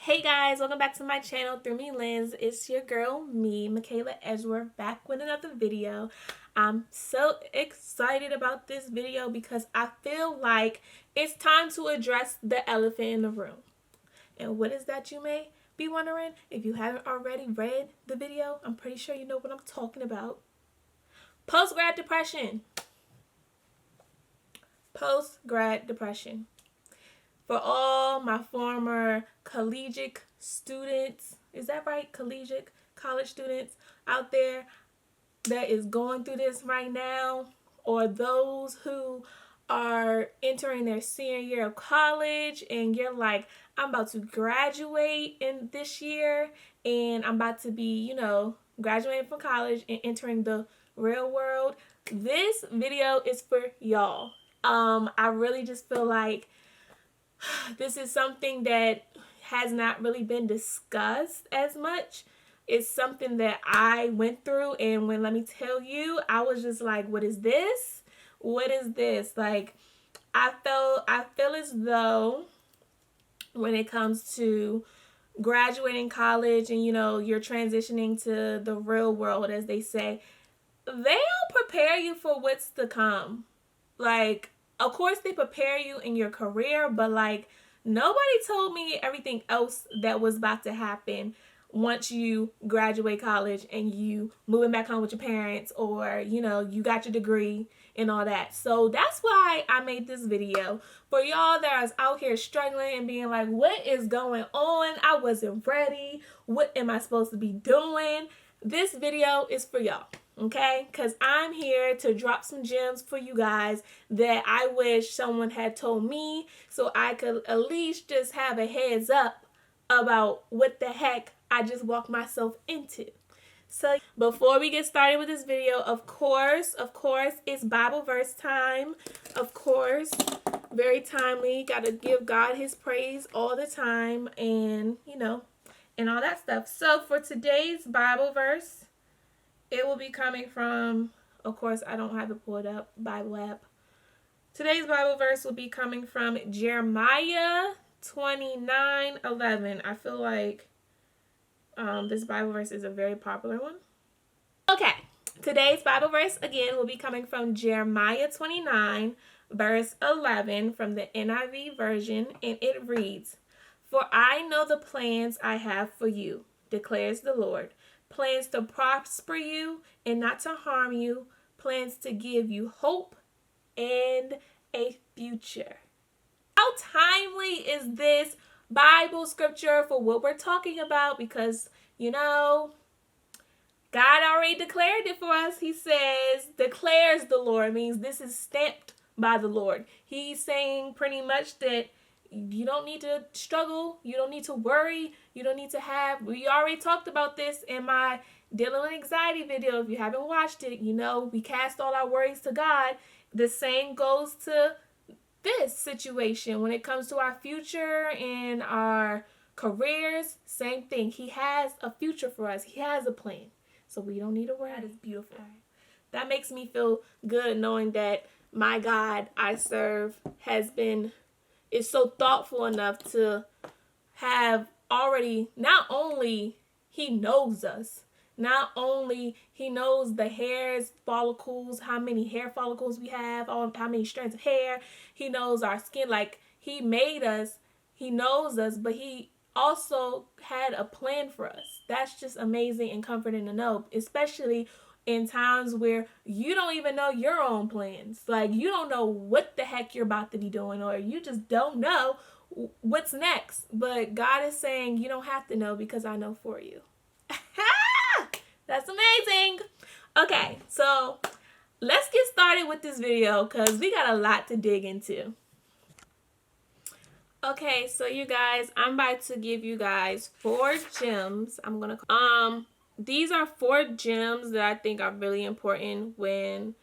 Hey guys, welcome back to my channel Through Me Lens. It's your girl, me, Michaela Edgeworth, back with another video. I'm so excited about this video because I feel like it's time to address the elephant in the room. And what is that, you may be wondering? If you haven't already read the video, I'm pretty sure you know what I'm talking about. Post-grad depression. Post-grad depression. For all my former collegiate students, is that right? Collegiate college students out there that is going through this right now, or those who are entering their senior year of college and you're like, I'm about to graduate in this year and I'm about to be, graduating from college and entering the real world. This video is for y'all. I really just feel like this is something that has not really been discussed as much. It's something that I went through, and let me tell you, I was just like, what is this? What is this? Like, I feel as though when it comes to graduating college and you're transitioning to the real world, as they say, they don't prepare you for what's to come. Like, of course they prepare you in your career, but like, nobody told me everything else that was about to happen once you graduate college and you moving back home with your parents, or you got your degree and all that. So that's why I made this video for y'all that is out here struggling and being like, what is going on? I wasn't ready. What am I supposed to be doing? This video is for y'all. Okay, because I'm here to drop some gems for you guys that I wish someone had told me, so I could at least just have a heads up about what the heck I just walked myself into. So before we get started with this video, of course, it's Bible verse time. Of course, very timely. Got to give God his praise all the time, and and all that stuff. So for today's Bible verse, it will be coming from, of course, I don't have it pulled up, Bible app. Today's Bible verse will be coming from Jeremiah 29:11. I feel like this Bible verse is a very popular one. Okay, today's Bible verse again will be coming from Jeremiah 29, verse 11 from the NIV version, and it reads, "For I know the plans I have for you, declares the Lord. Plans to prosper you and not to harm you. Plans to give you hope and a future." How timely is this Bible scripture for what we're talking about? Because, God already declared it for us. He says, declares the Lord, means this is stamped by the Lord. He's saying pretty much that you don't need to struggle. You don't need to worry. You don't need to have, we already talked about this in my dealing with anxiety video. If you haven't watched it, we cast all our worries to God. The same goes to this situation when it comes to our future and our careers. Same thing. He has a future for us. He has a plan. So we don't need to worry. That is beautiful. That makes me feel good knowing that my God I serve is so thoughtful enough to have already, not only he knows us, not only he knows the hairs, follicles, how many hair follicles we have, how many strands of hair, he knows our skin, like he made us, he knows us, but he also had a plan for us. That's just amazing and comforting to know, especially in times where you don't even know your own plans. Like, you don't know what the heck you're about to be doing, or you just don't know what's next. But God is saying, you don't have to know because I know for you. That's amazing. Okay, so let's get started with this video because we got a lot to dig into. Okay, so you guys, I'm about to give you guys 4 gems. These are 4 gems that I think are really important when,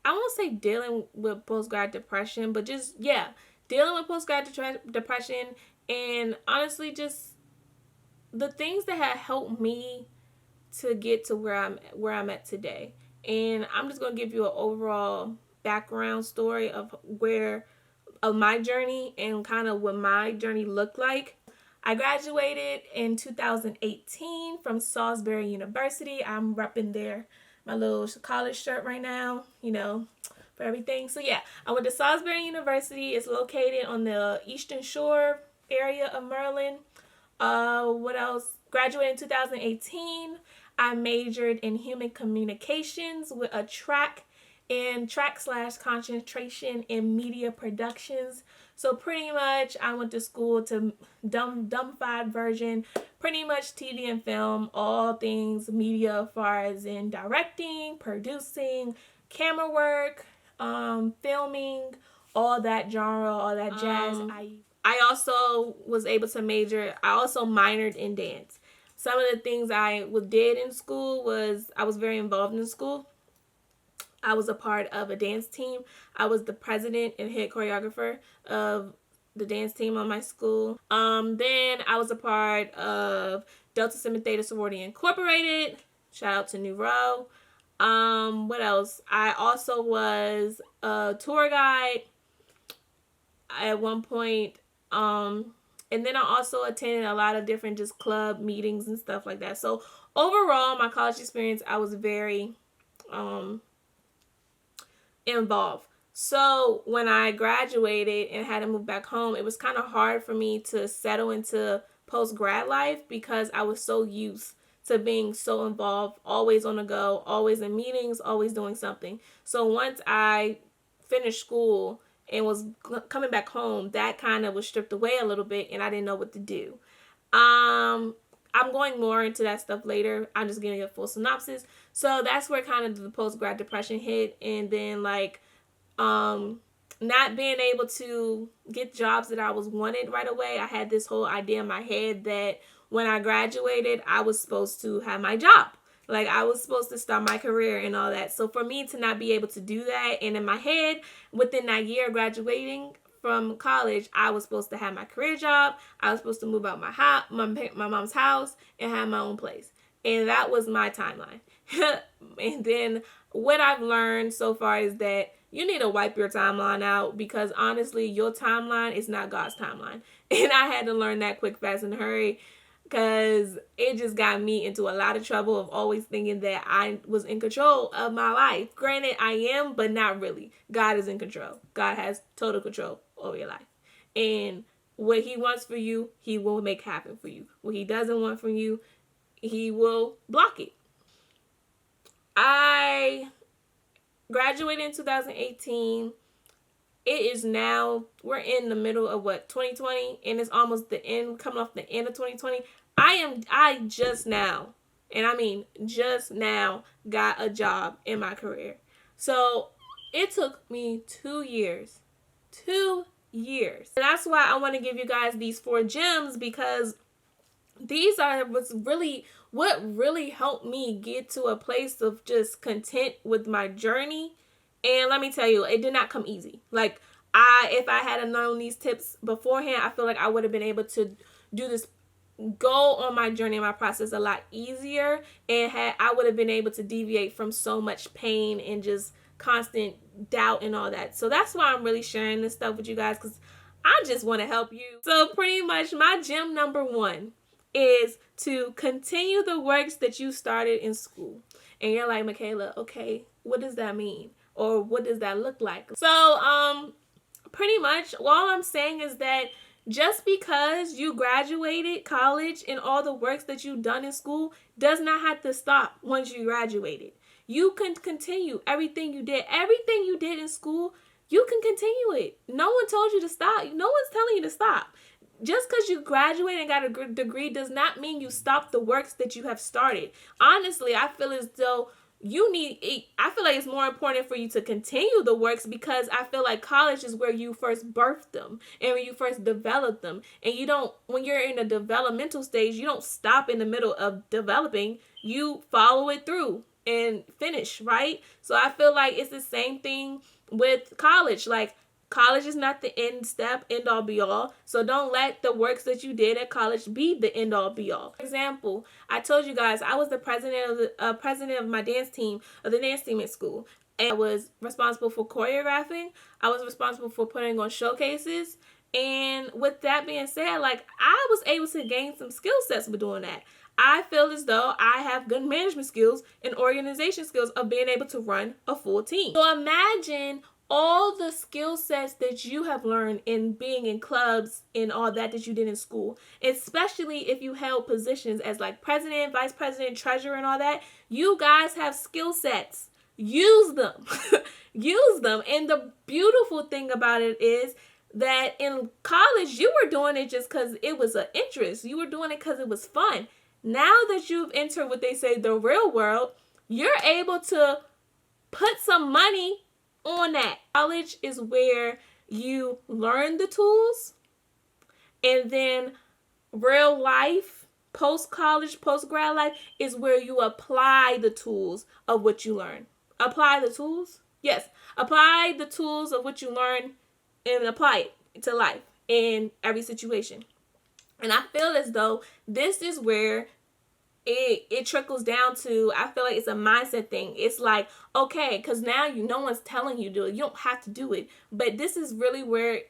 I won't say dealing with post-grad depression, but just, dealing with post-grad depression, and honestly, just the things that have helped me to get to where I'm at today. And I'm just going to give you an overall background story of my journey and kind of what my journey looked like. I graduated in 2018 from Salisbury University. I'm repping there my little college shirt right now, for everything. So yeah, I went to Salisbury University. It's located on the Eastern Shore area of Maryland. What else? Graduated in 2018. I majored in human communications with a track / concentration in media productions. So pretty much I went to school to dumbified version, pretty much TV and film, all things media as far as in directing, producing, camera work, filming, all that genre, all that jazz. I also was able to I also minored in dance. Some of the things I did in school was I was very involved in school. I was a part of a dance team. I was the president and head choreographer of the dance team on my school. Then I was a part of Delta Sigma Theta Sorority Incorporated. Shout out to New Row. What else? I also was a tour guide at one point. And then I also attended a lot of different just club meetings and stuff like that. So overall, my college experience, I was very involved. So when I graduated and had to move back home, it was kind of hard for me to settle into post-grad life because I was so used to being so involved, always on the go, always in meetings, always doing something. So once I finished school and was coming back home, that kind of was stripped away a little bit and I didn't know what to do. I'm going more into that stuff later. I'm just giving you a full synopsis. So that's where kind of the post-grad depression hit, and then not being able to get jobs that I was wanted right away. I had this whole idea in my head that when I graduated, I was supposed to have my job. Like I was supposed to start my career and all that. So for me to not be able to do that, and in my head, within that year of graduating from college, I was supposed to have my career job. I was supposed to move out my house, my mom's house, and have my own place. And that was my timeline. And then what I've learned so far is that you need to wipe your timeline out because honestly, your timeline is not God's timeline. And I had to learn that quick, fast, and hurry because it just got me into a lot of trouble of always thinking that I was in control of my life. Granted, I am, but not really. God is in control. God has total control over your life. And what he wants for you, he will make happen for you. What he doesn't want from you, he will block it. I graduated in 2018. It is now, we're in the middle of 2020, and it's almost the end, coming off the end of 2020. I just now, and I mean just now, got a job in my career. So it took me 2 years. 2 years. And that's why I want to give you guys these 4 gems, because these are what really helped me get to a place of just content with my journey. And let me tell you, it did not come easy. Like if I had known these tips beforehand, I feel like I would have been able to go on my journey and my process a lot easier, and I would have been able to deviate from so much pain and just constant doubt and all that. So that's why I'm really sharing this stuff with you guys, because I just want to help you. So pretty much my gem number 1 is to continue the works that you started in school. And you're like, Michaela, okay, what does that mean? Or what does that look like? So pretty much all I'm saying is that just because you graduated college and all the works that you've done in school does not have to stop once you graduated. You can continue everything you did. Everything you did in school, you can continue it. No one told you to stop. No one's telling you to stop. Just because you graduated and got a degree does not mean you stop the works that you have started. Honestly, I feel as though I feel like it's more important for you to continue the works, because I feel like college is where you first birthed them and when you first developed them. And when you're in a developmental stage, you don't stop in the middle of developing. You follow it through and finish, right? So I feel like it's the same thing with college. Like, college is not the end all be all. So don't let the works that you did at college be the end all be all. For example, I told you guys I was the president of my dance team, of the dance team at school. And I was responsible for choreographing. I was responsible for putting on showcases. And with that being said, like, I was able to gain some skill sets with doing that. I feel as though I have good management skills and organization skills of being able to run a full team. So imagine all the skill sets that you have learned in being in clubs and all that you did in school, especially if you held positions as like president, vice president, treasurer, and all that. You guys have skill sets. Use them. Use them. And the beautiful thing about it is that in college, you were doing it just because it was an interest. You were doing it because it was fun. Now that you've entered what they say the real world, you're able to put some money on that. College is where you learn the tools, and then real life, post-college, post-grad life is where you apply the tools of what you learn. Apply the tools? Yes. Apply the tools of what you learn and apply it to life in every situation. And I feel as though this is where it trickles down to, I feel like it's a mindset thing. It's like, okay, because now no one's telling you to do it. You don't have to do it. But this is really where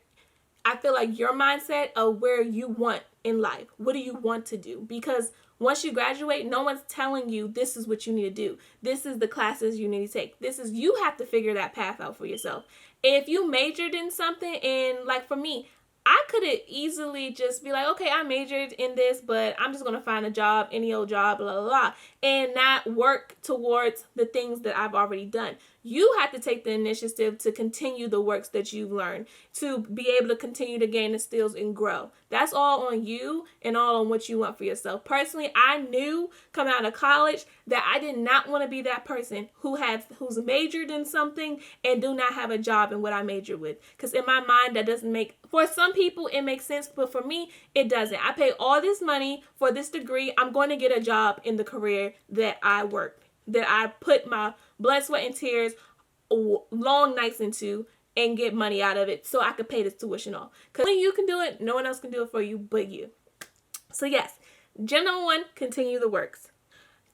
I feel like your mindset of where you want in life. What do you want to do? Because once you graduate, no one's telling you this is what you need to do. This is the classes you need to take. You have to figure that path out for yourself. If you majored in something, and like for me, I could have easily just be like, okay, I majored in this, but I'm just going to find a job, any old job, blah, blah, blah, and not work towards the things that I've already done. You have to take the initiative to continue the works that you've learned, to be able to continue to gain the skills and grow. That's all on you and all on what you want for yourself. Personally, I knew coming out of college that I did not want to be that person who's majored in something and do not have a job in what I majored with. Because in my mind, that doesn't make, for some people, it makes sense, but for me, it doesn't. I pay all this money for this degree. I'm going to get a job in the career that I worked, that I put my blood, sweat, and tears, long nights into, and get money out of it so I could pay this tuition off. Because when you can do it, no one else can do it for you but you. So yes, gem number 1, continue the works.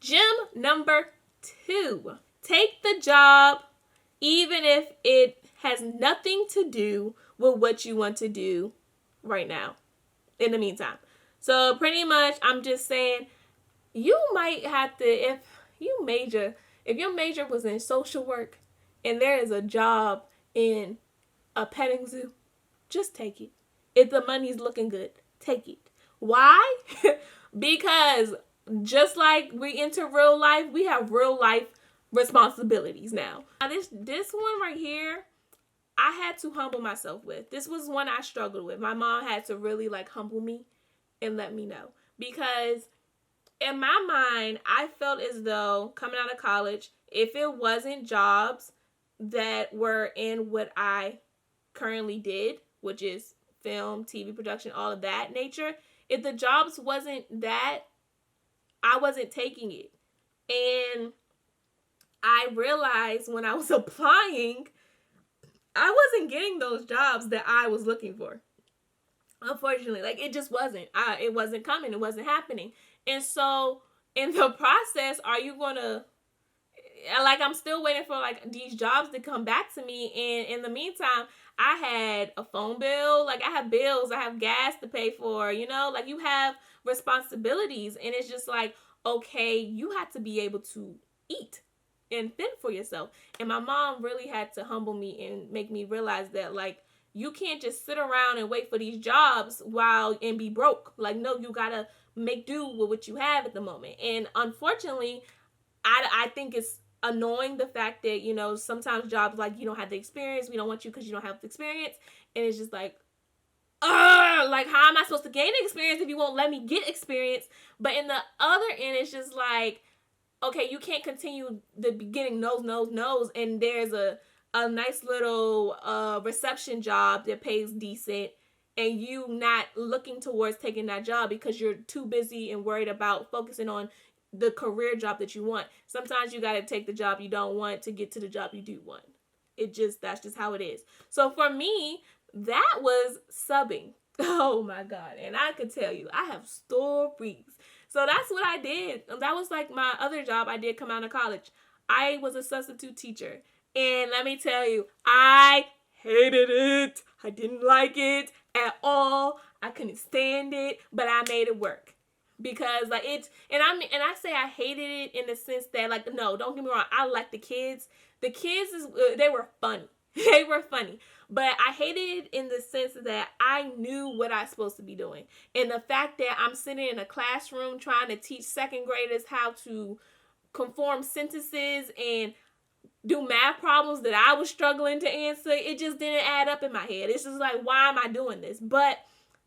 Gem number 2, take the job even if it has nothing to do with what you want to do right now, in the meantime. So pretty much, I'm just saying, you might have to, if your major was in social work and there is a job in a petting zoo, just take it. If the money's looking good, take it. Why? Because just like we enter real life, we have real life responsibilities now. Now this one right here, I had to humble myself with. This was one I struggled with. My mom had to really like humble me and let me know. Because in my mind, I felt as though coming out of college, if it wasn't jobs that were in what I currently did, which is film, TV production, all of that nature, if the jobs wasn't that, I wasn't taking it. And I realized when I was applying, I wasn't getting those jobs that I was looking for. Unfortunately, like it just wasn't. It wasn't coming. It wasn't happening. And so in the process, are you going to, like, I'm still waiting for like these jobs to come back to me. And in the meantime, I had a phone bill. Like I have bills. I have gas to pay for, like you have responsibilities. And it's just like, okay, you have to be able to eat and fend for yourself. And my mom really had to humble me and make me realize that, like, you can't just sit around and wait for these jobs and be broke. Like, no, you gotta make do with what you have at the moment. And unfortunately, I think it's annoying the fact that, sometimes jobs, like, you don't have the experience. We don't want you because you don't have the experience. And it's just like, like, how am I supposed to gain experience if you won't let me get experience? But in the other end, it's just like, okay, you can't continue the beginning no's, and there's a nice little reception job that pays decent, and you not looking towards taking that job because you're too busy and worried about focusing on the career job that you want. Sometimes you got to take the job you don't want to get to the job you do want. That's just how it is. So for me, that was subbing. Oh my God. And I could tell you, I have stories. So that's what I did. That was like my other job I did come out of college. I was a substitute teacher. And let me tell you, I hated it. I didn't like it. at all. I couldn't stand it, but I made it work. Because like it's, and I say I hated it in the sense that, like, no, don't get me wrong, I like the kids. The kids they were funny. They were funny. But I hated it in the sense that I knew what I was supposed to be doing. And the fact that I'm sitting in a classroom trying to teach second graders how to conform sentences and do math problems that I was struggling to answer, it just didn't add up in my head. It's just like, why am I doing this? But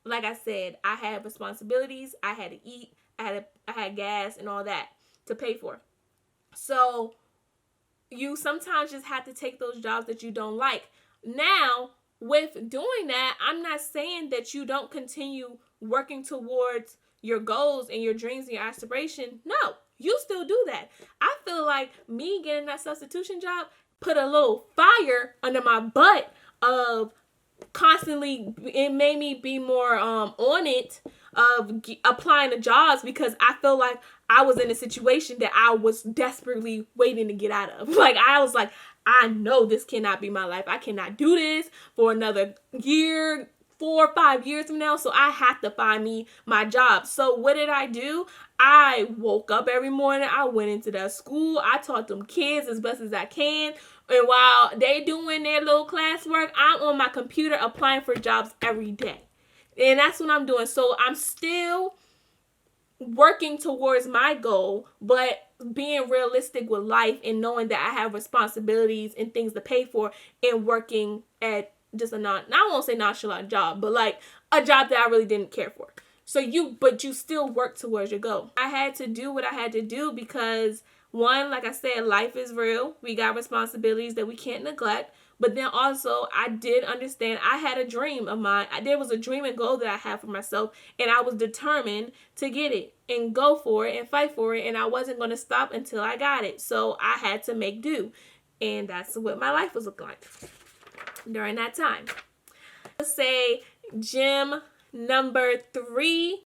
like I said, I had responsibilities. I had to eat. I had gas and all that to pay for. So you sometimes just have to take those jobs that you don't like. Now, with doing that, I'm not saying that you don't continue working towards your goals and your dreams and your aspiration. No, you still do that. I feel like me getting that substitution job put a little fire under my butt of constantly, it made me be more on it of applying to jobs, because I feel like I was in a situation that I was desperately waiting to get out of. Like, I was like, I know this cannot be my life. I cannot do this for another year, 4 or 5 years from now. So I have to find me my job. So what did I do? I woke up every morning. I went into that school. I taught them kids as best as I can. And while they doing their little classwork, I'm on my computer applying for jobs every day. And that's what I'm doing. So I'm still working towards my goal, but being realistic with life and knowing that I have responsibilities and things to pay for, and working at just I won't say nonchalant job, but like a job that I really didn't care for. But you still work towards your goal. I had to do what I had to do because, one, like I said, life is real. We got responsibilities that we can't neglect. But then also, I did understand I had a dream of mine. There was a dream and goal that I had for myself, and I was determined to get it and go for it and fight for it, and I wasn't going to stop until I got it. So I had to make do, and that's what my life was looking like during that time. Let's say gym number 3